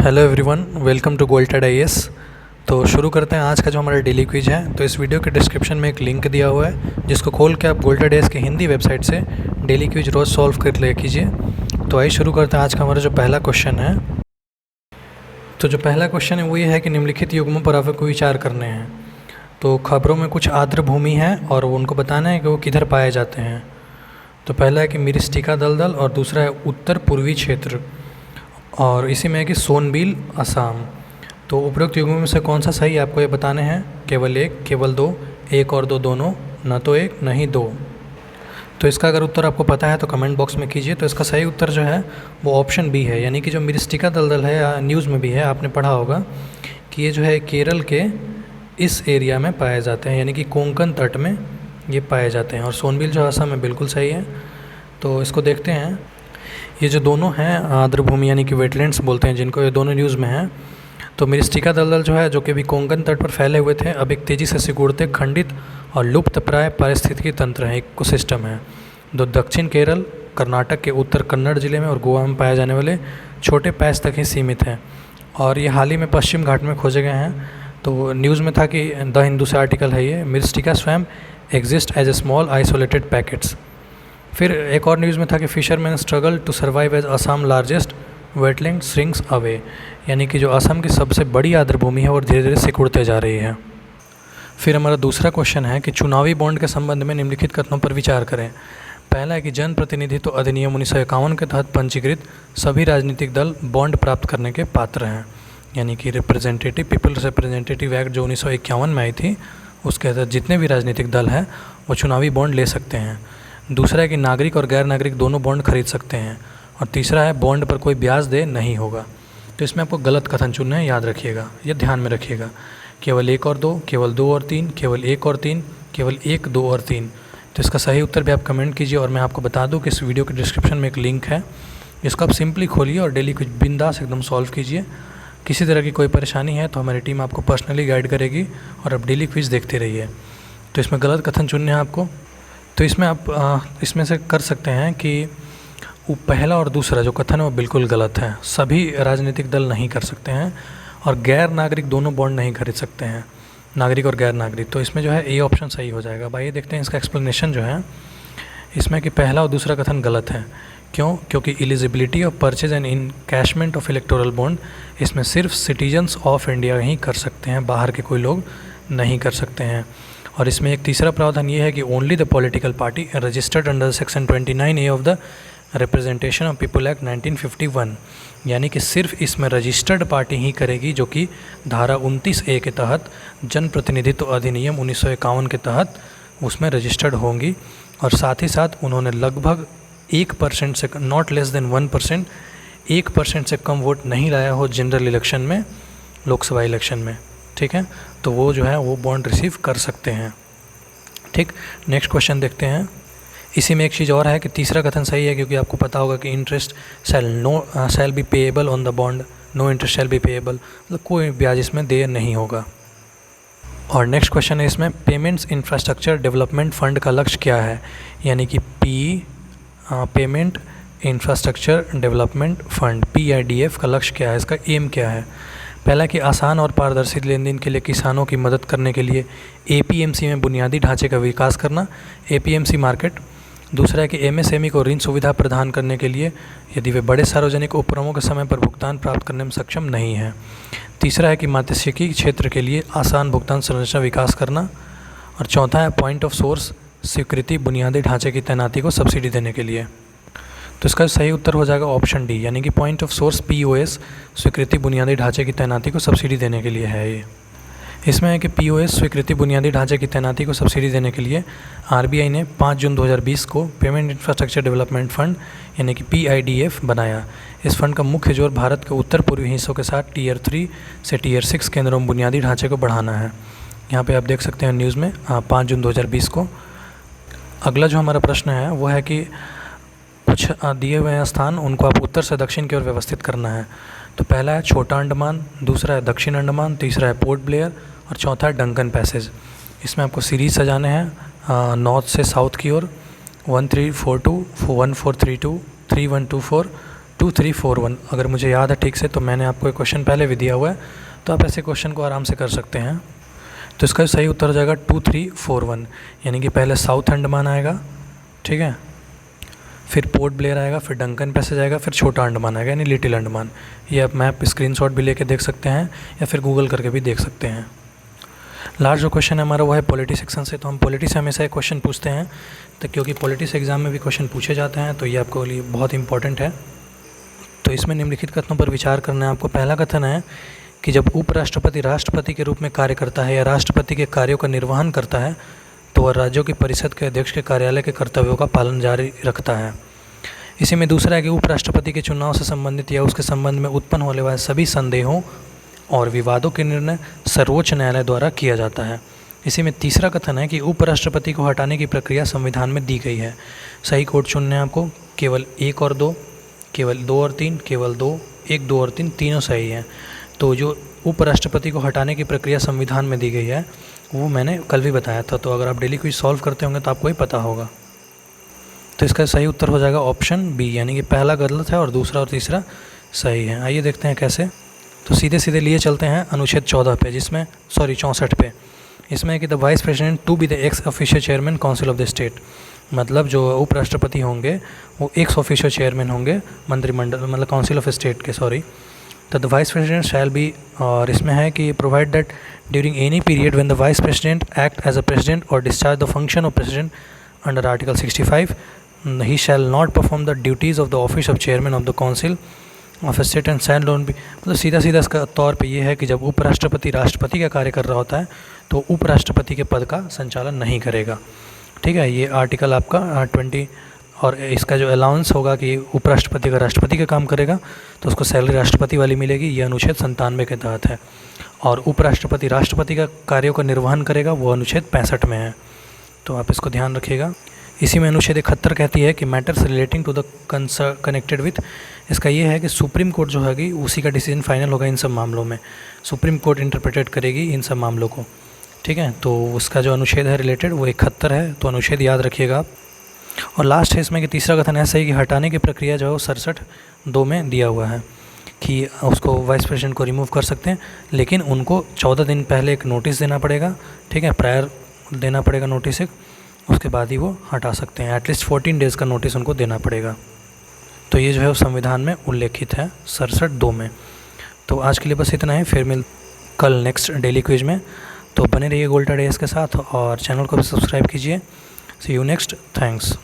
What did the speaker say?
Hello everyone, welcome to गोल्टेड IAS. तो शुरू करते हैं आज का जो हमारा डेली क्विज है। तो इस वीडियो के डिस्क्रिप्शन में एक लिंक दिया हुआ है जिसको खोल के आप गोल्टेड आईएएस की हिंदी वेबसाइट से डेली क्विज रोज़ सॉल्व कर ले कीजिए। तो आइए शुरू करते हैं आज का हमारा जो पहला क्वेश्चन है। तो जो पहला क्वेश्चन है वो ये है कि निम्नलिखित युग्मों पर आपको विचार करने हैं। तो खबरों में कुछ आर्द्र भूमि है और उनको बताना है कि वो किधर पाए जाते हैं। तो पहला है कि मिरिस्टिका दलदल और दूसरा है उत्तर पूर्वी क्षेत्र, और इसी में है कि सोनबील असम। तो उपरोक्त युग्मों में से कौन सा सही आपको ये बताने हैं। केवल एक, केवल दो, एक और दो दोनों, न तो एक न ही दो। तो इसका अगर उत्तर आपको पता है तो कमेंट बॉक्स में कीजिए। तो इसका सही उत्तर जो है वो ऑप्शन बी है, यानी कि जो मिरिस्टिका दलदल है, न्यूज़ में भी है, आपने पढ़ा होगा कि ये जो है केरल के इस एरिया में पाए जाते हैं, यानी कि कोंकण तट में ये पाए जाते हैं। और सोनबील जो असम में बिल्कुल सही है। तो इसको देखते हैं। ये जो दोनों हैं आर्द्र भूमि यानी कि वेटलैंड्स बोलते हैं जिनको, ये दोनों न्यूज़ में हैं। तो मिरिस्टिका दलदल जो है, जो कि अभी कोंकण तट पर फैले हुए थे, अब एक तेज़ी से सिकुड़ते, खंडित और लुप्त प्राय पारिस्थितिकी तंत्र है, इकोसिस्टम है। जो दक्षिण केरल, कर्नाटक के उत्तर कन्नड़ जिले में और गोवा में पाए जाने वाले छोटे पैच तक ही सीमित हैं। और ये हाल ही में पश्चिम घाट में खोजे गए हैं। तो न्यूज़ में था कि द हिंदू से आर्टिकल है ये, myristica swamps exist as a small isolated packets. फिर एक और न्यूज़ में था कि fisherman struggle to survive as Assam largest wetland shrinks away, यानी कि जो असम की सबसे बड़ी आर्द्र भूमि है और धीरे धीरे सिकुड़ते जा रही है। फिर हमारा दूसरा क्वेश्चन है कि चुनावी बॉन्ड के संबंध में निम्नलिखित कथनों पर विचार करें। पहला है कि जन प्रतिनिधित्व अधिनियम 1951 के तहत पंजीकृत सभी राजनीतिक दल बॉन्ड प्राप्त करने के पात्र हैं, यानी कि रिप्रेजेंटेटिव पीपल्स रिप्रेजेंटेटिव एक्ट जो 1951 में आई थी उसके तहत जितने भी राजनीतिक दल हैं वो चुनावी बॉन्ड ले सकते हैं। दूसरा है कि नागरिक और गैर नागरिक दोनों बॉन्ड खरीद सकते हैं। और तीसरा है बॉन्ड पर कोई ब्याज दे नहीं होगा। तो इसमें आपको गलत कथन चुनना है, याद रखिएगा, ये ध्यान में रखिएगा। केवल एक और दो, केवल दो और तीन, केवल एक और तीन, केवल एक, दो और तीन। तो इसका सही उत्तर भी आप कमेंट कीजिए। और मैं आपको बता दूं कि इस वीडियो के डिस्क्रिप्शन में एक लिंक है, इसको आप सिंपली खोलिए और डेली कुछ बिंदास एकदम सॉल्व कीजिए। किसी तरह की कोई परेशानी है तो हमारी टीम आपको पर्सनली गाइड करेगी और आप डेली क्विज देखते रहिए। तो इसमें गलत कथन चुनने हैं आपको। तो इसमें आप इसमें से कर सकते हैं कि वो पहला और दूसरा जो कथन है वो बिल्कुल गलत है। सभी राजनीतिक दल नहीं कर सकते हैं और गैर नागरिक दोनों बॉन्ड नहीं खरीद सकते हैं, नागरिक और गैर नागरिक। तो इसमें जो है ए ऑप्शन सही हो जाएगा। भाई ये देखते हैं इसका एक्सप्लेनेशन जो है इसमें कि पहला और दूसरा कथन गलत है। क्यों? क्योंकि eligibility of purchase and encashment of electoral bond इसमें सिर्फ सिटीजन्स ऑफ इंडिया ही कर सकते हैं, बाहर के कोई लोग नहीं कर सकते हैं। और इसमें एक तीसरा प्रावधान ये है कि only the political party registered under section 29A of the representation of people act 1951, यानी कि सिर्फ इसमें रजिस्टर्ड पार्टी ही करेगी, जो कि धारा 29A के तहत जनप्रतिनिधित्व अधिनियम 1951 के तहत उसमें रजिस्टर्ड होंगी। और साथ ही साथ उन्होंने लगभग 1% से, नॉट लेस देन 1%, 1% से कम वोट नहीं लाया हो जनरल इलेक्शन में, लोकसभा इलेक्शन में। ठीक है, तो वो जो है वो बॉन्ड रिसीव कर सकते हैं। ठीक, नेक्स्ट क्वेश्चन देखते हैं। इसी में एक चीज़ और है कि तीसरा कथन सही है, क्योंकि आपको पता होगा कि interest shall be payable on the bond, no interest shall be payable, मतलब कोई ब्याज इसमें देय नहीं होगा। और नेक्स्ट क्वेश्चन है इसमें पेमेंट्स इंफ्रास्ट्रक्चर डेवलपमेंट फंड का लक्ष्य क्या है, यानी कि payment infrastructure development fund PIDF का लक्ष्य क्या है, इसका एम क्या है। पहला कि आसान और पारदर्शी लेन देन के लिए किसानों की मदद करने के लिए APMC में बुनियादी ढांचे का विकास करना, APMC मार्केट। दूसरा है कि MSME को ऋण सुविधा प्रदान करने के लिए यदि वे बड़े सार्वजनिक उपक्रमों के समय पर भुगतान प्राप्त करने में सक्षम नहीं है। तीसरा है कि मात्स्यिकी क्षेत्र के लिए आसान भुगतान संरचना विकास करना। और चौथा है पॉइंट ऑफ सोर्स स्वीकृति बुनियादी ढांचे की तैनाती को सब्सिडी देने के लिए। तो इसका सही उत्तर हो जाएगा ऑप्शन डी, यानी कि पॉइंट ऑफ सोर्स POS स्वीकृति बुनियादी ढांचे की तैनाती को सब्सिडी देने के लिए है ये। इसमें है कि POS स्वीकृति बुनियादी ढांचे की तैनाती को सब्सिडी देने के लिए RBI ने 5 जून 2020 को पेमेंट इंफ्रास्ट्रक्चर डेवलपमेंट फंड यानी कि PIDF बनाया। इस फंड का मुख्य जोर भारत के उत्तर पूर्वी हिस्सों के साथ Tier 3 से Tier 6 केंद्रों में बुनियादी ढांचे को बढ़ाना है। यहाँ पे आप देख सकते हैं न्यूज़ में 5 जून 2020 को। अगला जो हमारा प्रश्न है वो है कि कुछ दिए हुए हैं स्थान, उनको आप उत्तर से दक्षिण की ओर व्यवस्थित करना है। तो पहला है छोटा अंडमान, दूसरा है दक्षिण अंडमान, तीसरा है पोर्ट ब्लेयर और चौथा है डंकन पैसेज। इसमें आपको सीरीज सजाने हैं नॉर्थ से साउथ की ओर, 1342, 1432, 3124, 2341। अगर मुझे याद है ठीक से तो मैंने आपको एक क्वेश्चन पहले भी दिया हुआ है, तो आप ऐसे क्वेश्चन को आराम से कर सकते हैं। तो इसका सही उत्तर हो जाएगा 2341, यानी कि पहले साउथ अंडमान आएगा, ठीक है, फिर पोर्ट ब्लेयर आएगा, फिर डंकन पैसेज आएगा, फिर छोटा अंडमान आएगा यानी लिटिल अंडमान। ये आप मैप स्क्रीनशॉट भी लेके देख सकते हैं या फिर गूगल करके भी देख सकते हैं। लास्ट जो क्वेश्चन है हमारा वो है पॉलिटी सेक्शन से। तो हम पॉलिटी से हमेशा एक क्वेश्चन पूछते हैं, तो क्योंकि पॉलिटी से एग्ज़ाम में भी क्वेश्चन पूछे जाते हैं, तो ये आपको लिए बहुत इंपॉर्टेंट है। तो इसमें निम्नलिखित कथनों पर विचार करना है आपको। पहला कथन है कि जब उपराष्ट्रपति राष्ट्रपति के रूप में कार्य करता है या राष्ट्रपति के कार्यों का निर्वहन करता है, तो वह राज्यों की परिषद के अध्यक्ष के कार्यालय के कर्तव्यों का पालन जारी रखता है। इसी में दूसरा है कि उपराष्ट्रपति के चुनाव से संबंधित या उसके संबंध में उत्पन्न होने वाले सभी संदेहों और विवादों के निर्णय सर्वोच्च न्यायालय द्वारा किया जाता है। इसी में तीसरा कथन है कि उपराष्ट्रपति को हटाने की प्रक्रिया संविधान में दी गई है। सही कोड चुनने हैं आपको, केवल 1 और 2, केवल 2 और 3, केवल 2, 1, 2 और 3 तीनों सही हैं। तो जो उपराष्ट्रपति को हटाने की प्रक्रिया संविधान में दी गई है वो मैंने कल भी बताया था, तो अगर आप डेली क्विज सॉल्व करते होंगे तो आपको ही पता होगा। तो इसका सही उत्तर हो जाएगा ऑप्शन बी, यानी कि पहला गलत है और दूसरा और तीसरा सही है। आइए देखते हैं कैसे। तो सीधे सीधे लिए चलते हैं अनुच्छेद 14 पे, जिसमें 64 पे। इसमें है कि the vice president to be the ex official chairman council of the state, मतलब जो उपराष्ट्रपति होंगे वो एक्स ऑफिशियल चेयरमैन होंगे मंत्रिमंडल, मतलब काउंसिल ऑफ स्टेट के, सॉरी। तो the vice president shall be, और इसमें है कि provide that during any period when the vice president act as a president और discharge the function of president under article 65, he shall not perform the duties of the office of chairman of the council of state and shall not be. मतलब सीधा सीधा इसका तौर पे ये है कि जब उपराष्ट्रपति राष्ट्रपति का कार्य कर रहा होता है तो उपराष्ट्रपति के पद का संचालन नहीं करेगा, ठीक है। ये आर्टिकल आपका 20, और इसका जो अलाउंस होगा कि उपराष्ट्रपति का राष्ट्रपति का काम करेगा तो उसको सैलरी राष्ट्रपति वाली मिलेगी, ये अनुच्छेद 97 के तहत है। और उपराष्ट्रपति राष्ट्रपति का कार्यों का निर्वहन करेगा वो अनुच्छेद 65 में है, तो आप इसको ध्यान रखिएगा। इसी में अनुच्छेद 71 कहती है कि matters relating to the connected with, इसका ये है कि सुप्रीम कोर्ट जो है उसी का डिसीजन फाइनल होगा इन सब मामलों में, सुप्रीम कोर्ट इंटरप्रेटेड करेगी इन सब मामलों को, ठीक है। तो उसका जो अनुच्छेद है रिलेटेड वो 71 है, तो अनुच्छेद याद रखिएगा आप। और लास्ट है इसमें कि तीसरा कथन ऐसा है कि हटाने की प्रक्रिया जो है वो 67(2) में दिया हुआ है कि उसको वाइस प्रेसिडेंट को रिमूव कर सकते हैं, लेकिन उनको 14 दिन पहले एक नोटिस देना पड़ेगा, ठीक है, प्रायर देना पड़ेगा नोटिस एक, उसके बाद ही वो हटा सकते हैं। एटलीस्ट 14 डेज़ का नोटिस उनको देना पड़ेगा। तो ये जो है वो संविधान में उल्लेखित है 67(2) में। तो आज के लिए बस इतना है, फिर मिल कल नेक्स्ट डेली क्विज में। तो बने रहिए गोल्टा डेज के साथ और चैनल को भी सब्सक्राइब कीजिए। सी यू नेक्स्ट, थैंक्स।